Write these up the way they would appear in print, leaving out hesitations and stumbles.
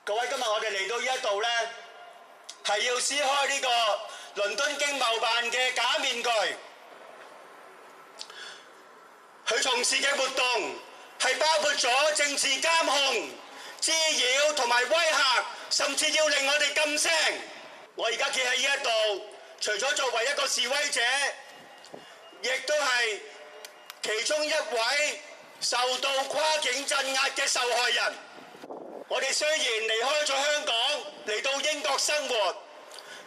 各位，今日我哋嚟到呢一度呢，係要撕開呢個倫敦經貿辦嘅假面具。佢從事嘅活動係包括咗政治監控、滋擾同埋威嚇，甚至要令我哋噤聲。我而家企喺呢一度，除咗作為一個示威者，亦都係其中一位受到跨境鎮壓嘅受害人。我哋雖然離開咗香港嚟到英國生活，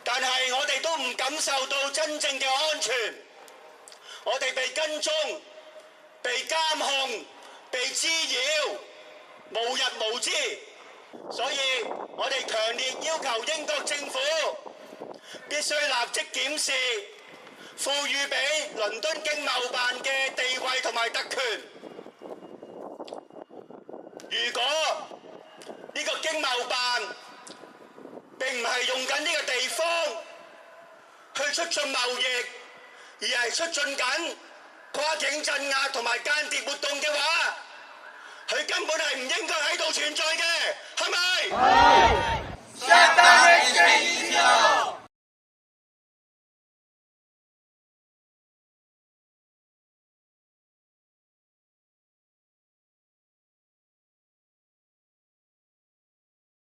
但係我哋都唔感受到真正嘅安全。我哋被跟蹤、被監控、被滋擾，無日無之。所以我哋強烈要求英國政府必須立即檢視賦予俾倫敦經貿辦嘅地位同埋特權。如果呢個經貿辦並唔係用緊呢個地方去促進貿易，而係促進緊跨境鎮壓同埋間諜活動嘅話，佢根本係唔應該喺度存在嘅，係咪？